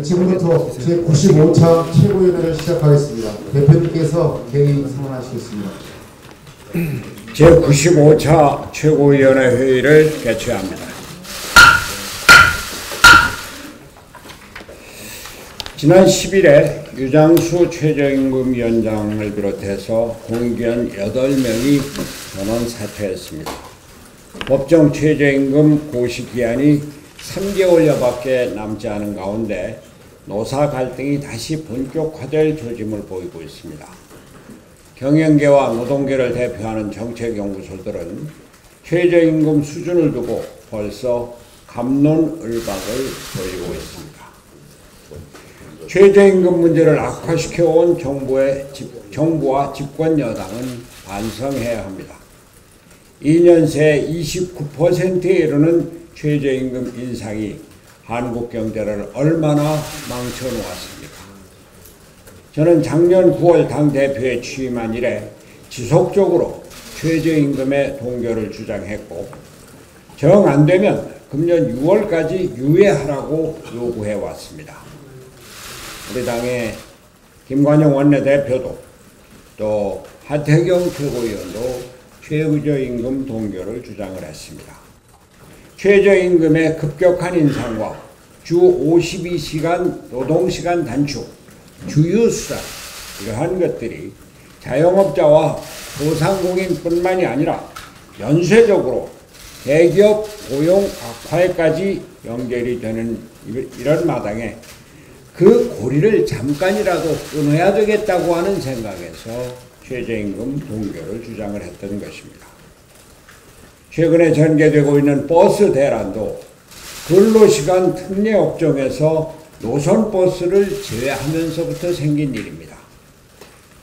지금부터 제95차 최고위원회를 시작하겠습니다. 대표님께서 개의 선언하시겠습니다. 제95차 최고위원회 회의를 개최합니다. 지난 10일에 유장수 최저임금위원장을 비롯해서 공익위원 8명이 전원 사퇴했습니다. 법정 최저임금 고시기한이 3개월여밖에 남지 않은 가운데 노사 갈등이 다시 본격화될 조짐을 보이고 있습니다. 경영계와 노동계를 대표하는 정책연구소들은 최저임금 수준을 두고 벌써 갑론을박을 벌이고 있습니다. 최저임금 문제를 악화시켜온 정부와 집권 여당은 반성해야 합니다. 2년 새 29%에 이르는 최저임금 인상이 한국 경제를 얼마나 망쳐놓았습니까? 저는 작년 9월 당대표에 취임한 이래 지속적으로 최저임금의 동결을 주장했고 정 안 되면 금년 6월까지 유예하라고 요구해왔습니다. 우리 당의 김관영 원내대표도 또 하태경 최고위원도 최저임금 동결을 주장을 했습니다. 최저임금의 급격한 인상과 주 52시간 노동시간 단축, 주휴수당 이러한 것들이 자영업자와 소상공인뿐만이 아니라 연쇄적으로 대기업 고용 악화에까지 연결이 되는 이런 마당에 그 고리를 잠깐이라도 끊어야 되겠다고 하는 생각에서 최저임금 동결을 주장을 했던 것입니다. 최근에 전개되고 있는 버스 대란도 근로시간 특례 업종에서 노선버스를 제외하면서부터 생긴 일입니다.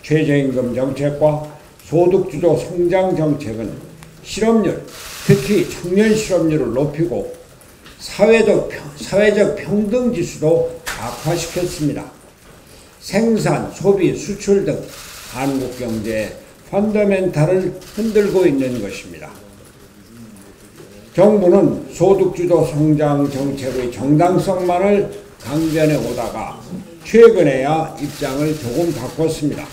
최저임금 정책과 소득주도 성장 정책은 실업률, 특히 청년 실업률을 높이고 사회적 평등지수도 악화시켰습니다. 생산, 소비, 수출 등 한국 경제의 펀더멘탈을 흔들고 있는 것입니다. 정부는 소득주도 성장 정책의 정당성만을 강변해 오다가 최근에야 입장을 조금 바꿨습니다.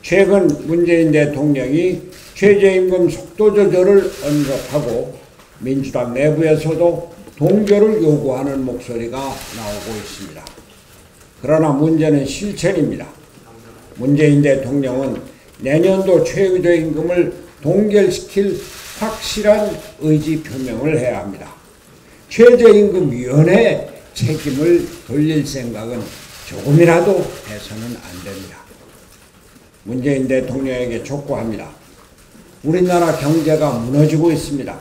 최근 문재인 대통령이 최저임금 속도 조절을 언급하고 민주당 내부에서도 동결을 요구하는 목소리가 나오고 있습니다. 그러나 문제는 실천입니다. 문재인 대통령은 내년도 최저임금을 동결시킬 확실한 의지 표명을 해야 합니다. 최저임금위원회 책임을 돌릴 생각은 조금이라도 해서는 안 됩니다. 문재인 대통령에게 촉구합니다. 우리나라 경제가 무너지고 있습니다.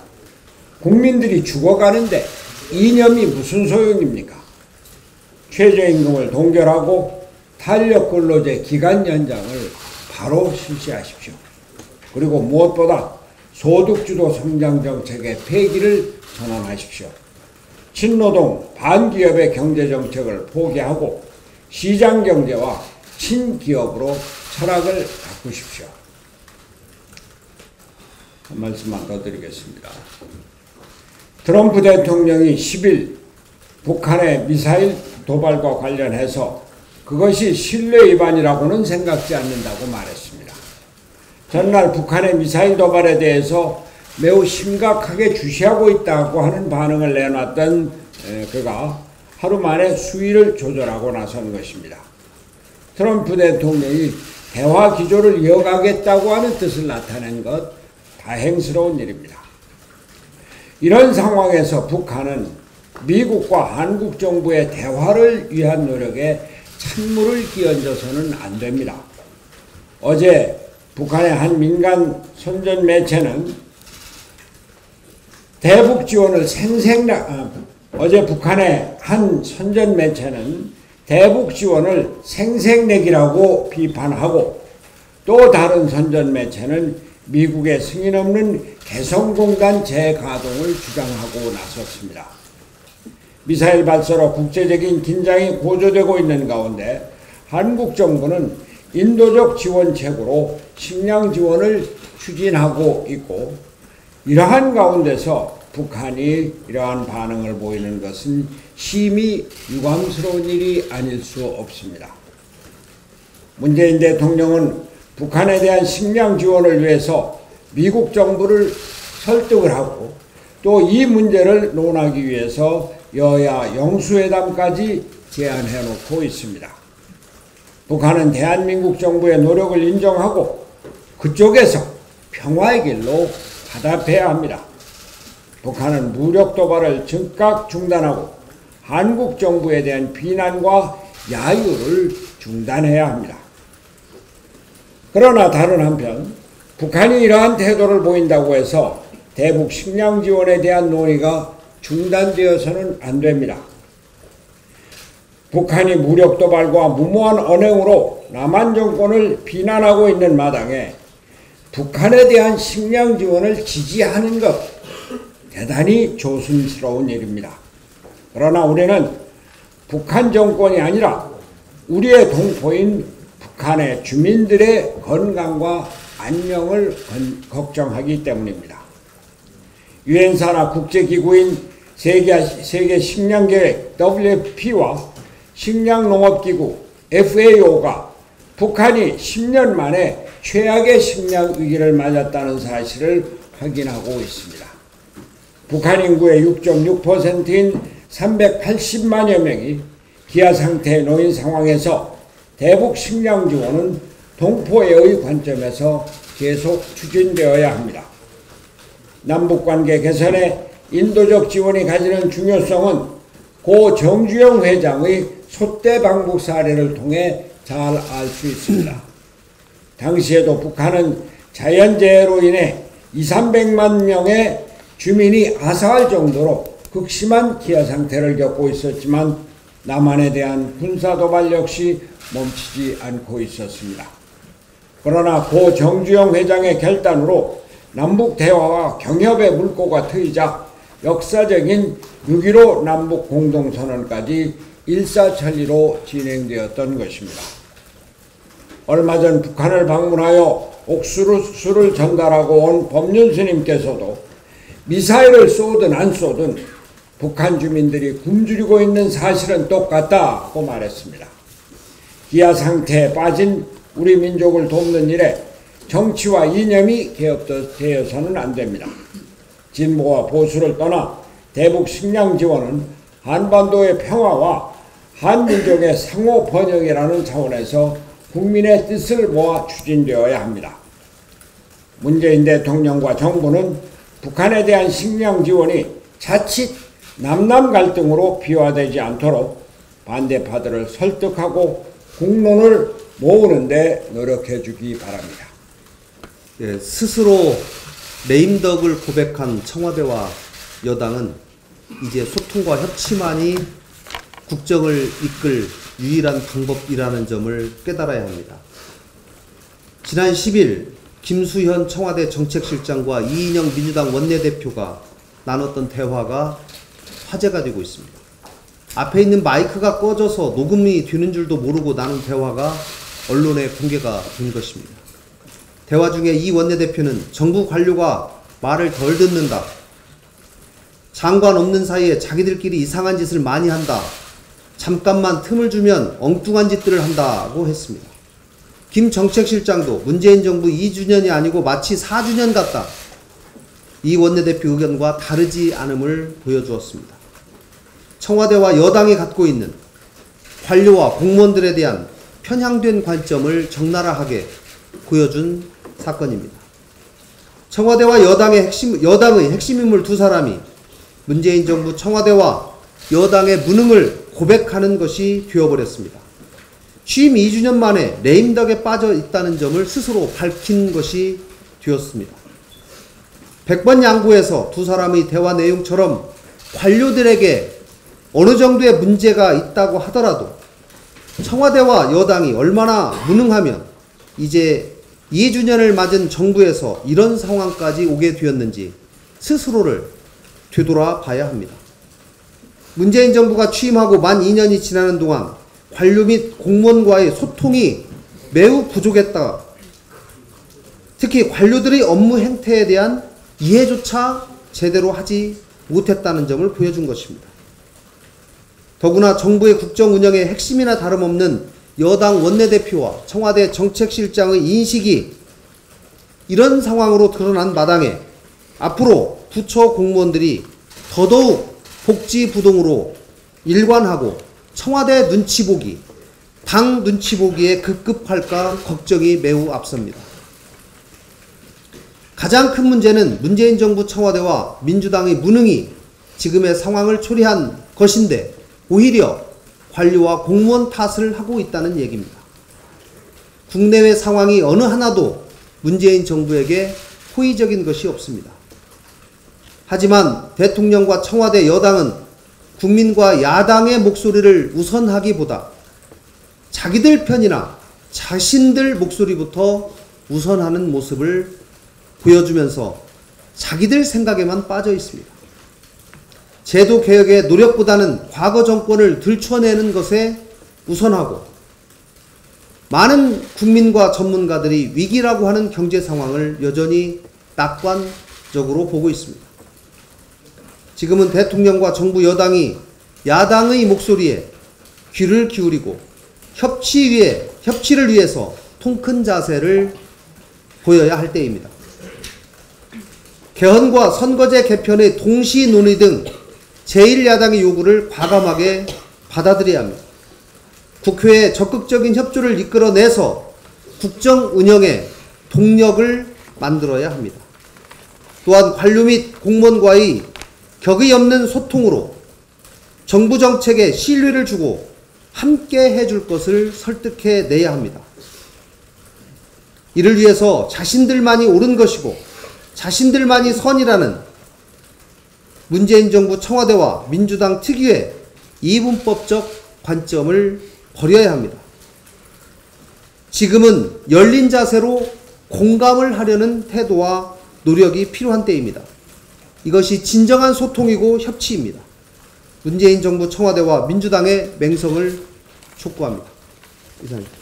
국민들이 죽어가는데 이념이 무슨 소용입니까? 최저임금을 동결하고 탄력근로제 기간 연장을 바로 실시하십시오. 그리고 무엇보다 소득주도 성장정책의 폐기를 선언하십시오. 친노동, 반기업의 경제정책을 포기하고 시장경제와 친기업으로 철학을 바꾸십시오. 한 말씀만 더 드리겠습니다. 트럼프 대통령이 10일 북한의 미사일 도발과 관련해서 그것이 신뢰 위반이라고는 생각지 않는다고 말했습니다. 전날 북한의 미사일 도발에 대해서 매우 심각하게 주시하고 있다고 하는 반응을 내놨던 그가 하루 만에 수위를 조절하고 나선 것입니다. 트럼프 대통령이 대화 기조를 이어가겠다고 하는 뜻을 나타낸 것 다행스러운 일입니다. 이런 상황에서 북한은 미국과 한국 정부의 대화를 위한 노력에 찬물을 끼얹어서는 안 됩니다. 어제 북한의 한 민간 선전 매체는 대북 지원을 어제 북한의 한 선전 매체는 대북 지원을 생색내기라고 비판하고 또 다른 선전 매체는 미국의 승인 없는 개성공단 재가동을 주장하고 나섰습니다. 미사일 발사로 국제적인 긴장이 고조되고 있는 가운데 한국 정부는 인도적 지원책으로 식량 지원을 추진하고 있고 이러한 가운데서 북한이 이러한 반응을 보이는 것은 심히 유감스러운 일이 아닐 수 없습니다. 문재인 대통령은 북한에 대한 식량 지원을 위해서 미국 정부를 설득을 하고 또 이 문제를 논하기 위해서 여야 영수회담까지 제안해 놓고 있습니다. 북한은 대한민국 정부의 노력을 인정하고 그쪽에서 평화의 길로 화답해야 합니다. 북한은 무력 도발을 즉각 중단하고 한국 정부에 대한 비난과 야유를 중단해야 합니다. 그러나 다른 한편 북한이 이러한 태도를 보인다고 해서 대북 식량 지원에 대한 논의가 중단되어서는 안 됩니다. 북한이 무력 도발과 무모한 언행으로 남한 정권을 비난하고 있는 마당에 북한에 대한 식량 지원을 지지하는 것 대단히 조심스러운 일입니다. 그러나 우리는 북한 정권이 아니라 우리의 동포인 북한의 주민들의 건강과 안녕을 걱정하기 때문입니다. 유엔사나 국제기구인 세계 식량계획 WFP와 식량농업기구 FAO가 북한이 10년 만에 최악의 식량 위기를 맞았다는 사실을 확인하고 있습니다. 북한 인구의 6.6%인 380만여 명이 기아 상태에 놓인 상황에서 대북 식량 지원은 동포애의 관점에서 계속 추진되어야 합니다. 남북관계 개선에 인도적 지원이 가지는 중요성은 고 정주영 회장의 소떼방북 사례를 통해 잘 알 수 있습니다. 당시에도 북한은 자연재해로 인해 200~300만 명의 주민이 아사할 정도로 극심한 기아 상태를 겪고 있었지만 남한에 대한 군사도발 역시 멈추지 않고 있었습니다. 그러나 고 정주영 회장의 결단으로 남북 대화와 경협의 물꼬가 트이자 역사적인 6.15 남북 공동선언까지 일사천리로 진행되었던 것입니다. 얼마 전 북한을 방문하여 옥수수를 전달하고 온 법륜 스님께서도 미사일을 쏘든 안 쏘든 북한 주민들이 굶주리고 있는 사실은 똑같다고 말했습니다. 기아 상태에 빠진 우리 민족을 돕는 일에 정치와 이념이 개업되어서는 안 됩니다. 진보와 보수를 떠나 대북 식량 지원은 한반도의 평화와 한민족의 상호 번영이라는 차원에서 국민의 뜻을 모아 추진되어야 합니다. 문재인 대통령과 정부는 북한에 대한 식량 지원이 자칫 남남 갈등으로 비화되지 않도록 반대파들을 설득하고 국론을 모으는 데 노력해 주기 바랍니다. 예, 스스로 레임덕을 고백한 청와대와 여당은 이제 소통과 협치만이 국정을 이끌 유일한 방법이라는 점을 깨달아야 합니다. 지난 10일 김수현 청와대 정책실장과 이인영 민주당 원내대표가 나눴던 대화가 화제가 되고 있습니다. 앞에 있는 마이크가 꺼져서 녹음이 되는 줄도 모르고 나눈 대화가 언론에 공개가 된 것입니다. 대화 중에 이 원내대표는 정부 관료가 말을 덜 듣는다. 장관 없는 사이에 자기들끼리 이상한 짓을 많이 한다. 잠깐만 틈을 주면 엉뚱한 짓들을 한다고 했습니다. 김 정책실장도 문재인 정부 2주년이 아니고 마치 4주년 같다. 이 원내대표 의견과 다르지 않음을 보여주었습니다. 청와대와 여당이 갖고 있는 관료와 공무원들에 대한 편향된 관점을 적나라하게 보여준 사건입니다. 청와대와 여당의 핵심 인물 두 사람이 문재인 정부 청와대와 여당의 무능을 고백하는 것이 되어버렸습니다. 취임 2주년 만에 레임덕에 빠져 있다는 점을 스스로 밝힌 것이 되었습니다. 100번 양보해서 두 사람의 대화 내용처럼 관료들에게 어느 정도의 문제가 있다고 하더라도 청와대와 여당이 얼마나 무능하면 이제 2주년을 맞은 정부에서 이런 상황까지 오게 되었는지 스스로를 되돌아봐야 합니다. 문재인 정부가 취임하고 만 2년이 지나는 동안 관료 및 공무원과의 소통이 매우 부족했다. 특히 관료들의 업무 행태에 대한 이해조차 제대로 하지 못했다는 점을 보여준 것입니다. 더구나 정부의 국정 운영의 핵심이나 다름없는 여당 원내대표와 청와대 정책실장의 인식이 이런 상황으로 드러난 마당에 앞으로 부처 공무원들이 더더욱 복지부동으로 일관하고 청와대 눈치보기, 당 눈치보기에 급급할까 걱정이 매우 앞섭니다. 가장 큰 문제는 문재인 정부 청와대와 민주당의 무능이 지금의 상황을 초래한 것인데 오히려 관료와 공무원 탓을 하고 있다는 얘기입니다. 국내외 상황이 어느 하나도 문재인 정부에게 호의적인 것이 없습니다. 하지만 대통령과 청와대 여당은 국민과 야당의 목소리를 우선하기보다 자기들 편이나 자신들 목소리부터 우선하는 모습을 보여주면서 자기들 생각에만 빠져 있습니다. 제도 개혁의 노력보다는 과거 정권을 들춰내는 것에 우선하고 많은 국민과 전문가들이 위기라고 하는 경제 상황을 여전히 낙관적으로 보고 있습니다. 지금은 대통령과 정부 여당이 야당의 목소리에 귀를 기울이고 협치를 위해서 통큰 자세를 보여야 할 때입니다. 개헌과 선거제 개편의 동시 논의 등 제1야당의 요구를 과감하게 받아들여야 합니다. 국회에 적극적인 협조를 이끌어내서 국정 운영의 동력을 만들어야 합니다. 또한 관료 및 공무원과의 격의 없는 소통으로 정부 정책에 신뢰를 주고 함께 해줄 것을 설득해내야 합니다. 이를 위해서 자신들만이 옳은 것이고 자신들만이 선이라는 문재인 정부 청와대와 민주당 특유의 이분법적 관점을 버려야 합니다. 지금은 열린 자세로 공감을 하려는 태도와 노력이 필요한 때입니다. 이것이 진정한 소통이고 협치입니다. 문재인 정부 청와대와 민주당의 맹성을 촉구합니다. 이상입니다.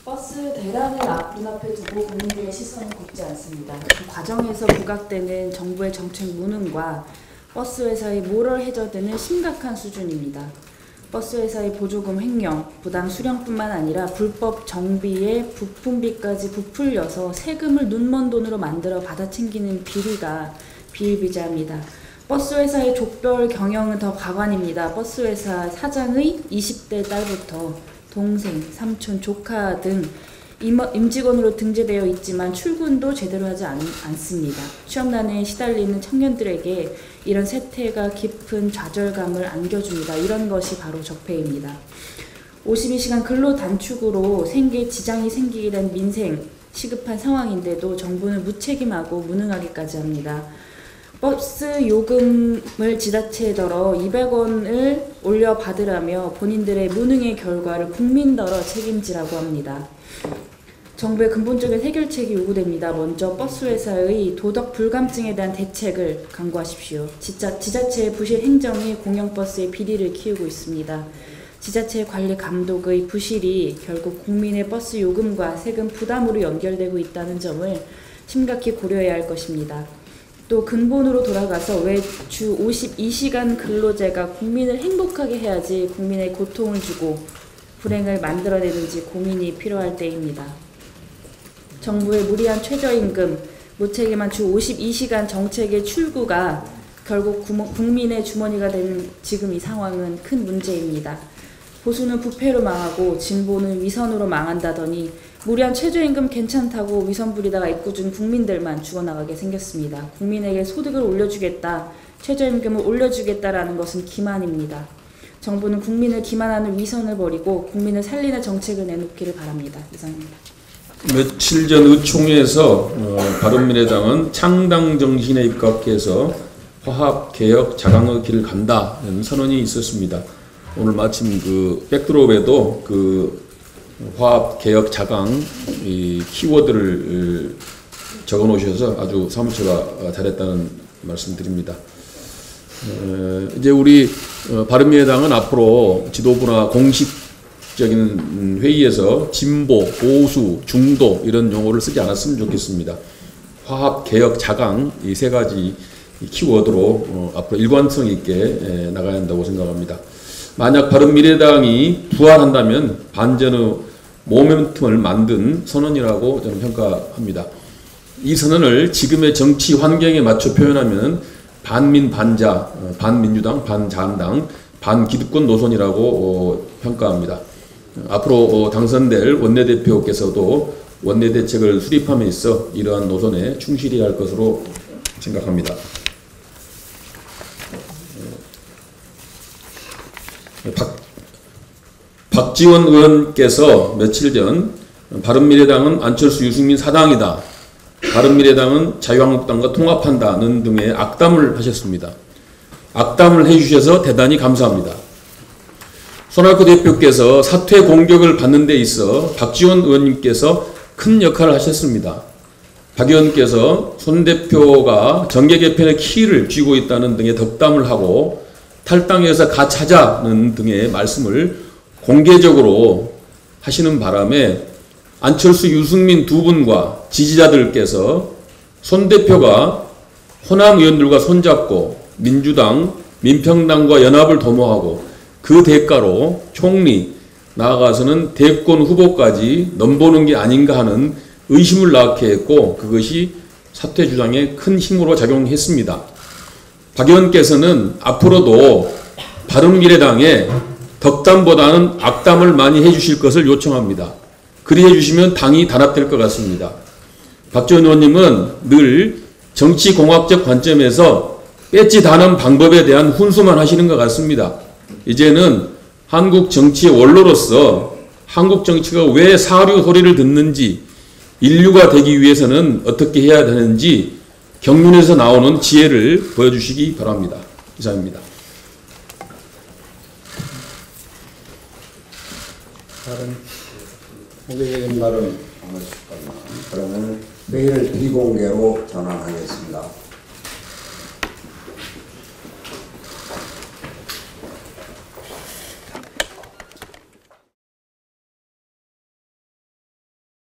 버스 대란을 눈앞에 두고 국민들의 시선은 곱지 않습니다. 그 과정에서 부각되는 정부의 정책 무능과 버스 회사의 모럴 해저드는 심각한 수준입니다. 버스 회사의 보조금 횡령, 부당 수령뿐만 아니라 불법 정비에 부품비까지 부풀려서 세금을 눈먼 돈으로 만들어 받아챙기는 비리가 비일비재합니다. 버스 회사의 족별 경영은 더 가관입니다. 버스 회사 사장의 20대 딸부터 동생, 삼촌, 조카 등 임직원으로 등재되어 있지만 출근도 제대로 하지 않습니다. 취업난에 시달리는 청년들에게 이런 세태가 깊은 좌절감을 안겨줍니다. 이런 것이 바로 적폐입니다. 52시간 근로 단축으로 생계 지장이 생기게 된 민생 시급한 상황인데도 정부는 무책임하고 무능하기까지 합니다. 버스 요금을 지자체더러 200원을 올려받으라며 본인들의 무능의 결과를 국민더러 책임지라고 합니다. 정부의 근본적인 해결책이 요구됩니다. 먼저 버스 회사의 도덕 불감증에 대한 대책을 강구하십시오. 지자체의 부실 행정이 공영버스의 비리를 키우고 있습니다. 지자체 관리 감독의 부실이 결국 국민의 버스 요금과 세금 부담으로 연결되고 있다는 점을 심각히 고려해야 할 것입니다. 또 근본으로 돌아가서 왜 주 52시간 근로제가 국민을 행복하게 해야지 국민의 고통을 주고 불행을 만들어내는지 고민이 필요할 때입니다. 정부의 무리한 최저임금, 무책임한 주 52시간 정책의 출구가 결국 국민의 주머니가 되는 지금 이 상황은 큰 문제입니다. 보수는 부패로 망하고 진보는 위선으로 망한다더니 무리한 최저임금 괜찮다고 위선 부리다가 애꿎은 국민들만 죽어나가게 생겼습니다. 국민에게 소득을 올려주겠다, 최저임금을 올려주겠다라는 것은 기만입니다. 정부는 국민을 기만하는 위선을 버리고 국민을 살리는 정책을 내놓기를 바랍니다. 이상입니다. 며칠 전 의총에서 바른미래당은 창당 정신에 입각해서 화합개혁 자강의 길을 간다는 선언이 있었습니다. 오늘 마침 그 백드롭에도 그 화합개혁 자강 이 키워드를 적어 놓으셔서 아주 사무처가 잘했다는 말씀드립니다. 이제 우리 바른미래당은 앞으로 지도부나 공식적인 회의에서 진보, 보수, 중도 이런 용어를 쓰지 않았으면 좋겠습니다. 화합, 개혁, 자강 이 세 가지 이 키워드로 앞으로 일관성 있게 나가야 한다고 생각합니다. 만약 바른미래당이 부활한다면 반전의 모멘텀을 만든 선언이라고 저는 평가합니다. 이 선언을 지금의 정치 환경에 맞춰 표현하면 반민 반자, 반민주당, 반자한당, 반기득권 노선이라고 평가합니다. 앞으로 당선될 원내대표께서도 원내대책을 수립함에 있어 이러한 노선에 충실히 할 것으로 생각합니다. 박지원 의원께서 며칠 전 바른미래당은 안철수 유승민 사당이다. 바른미래당은 자유한국당과 통합한다는 등의 악담을 하셨습니다. 악담을 해주셔서 대단히 감사합니다. 손학규 대표께서 사퇴 공격을 받는 데 있어 박지원 의원님께서 큰 역할을 하셨습니다. 박 의원께서 손 대표가 정계 개편의 키를 쥐고 있다는 등의 덕담을 하고 탈당해서 가차자는 등의 말씀을 공개적으로 하시는 바람에 안철수, 유승민 두 분과 지지자들께서 손 대표가 호남 의원들과 손잡고 민주당, 민평당과 연합을 도모하고 그 대가로 총리, 나아가서는 대권 후보까지 넘보는 게 아닌가 하는 의심을 낳게 했고 그것이 사퇴 주장에 큰 힘으로 작용했습니다. 박 의원께서는 앞으로도 바른미래당에 덕담보다는 악담을 많이 해주실 것을 요청합니다. 그리 해주시면 당이 단합될 것 같습니다. 박지원 의원님은 늘 정치공학적 관점에서 뺏지 다는 방법에 대한 훈수만 하시는 것 같습니다. 이제는 한국 정치의 원로로서 한국 정치가 왜 사류 소리를 듣는지, 인류가 되기 위해서는 어떻게 해야 되는지 경륜에서 나오는 지혜를 보여주시기 바랍니다. 이상입니다. 다른 후계적인 말은 안 하실 겁니다. 그러면 회의를 비공개로 전환하겠습니다.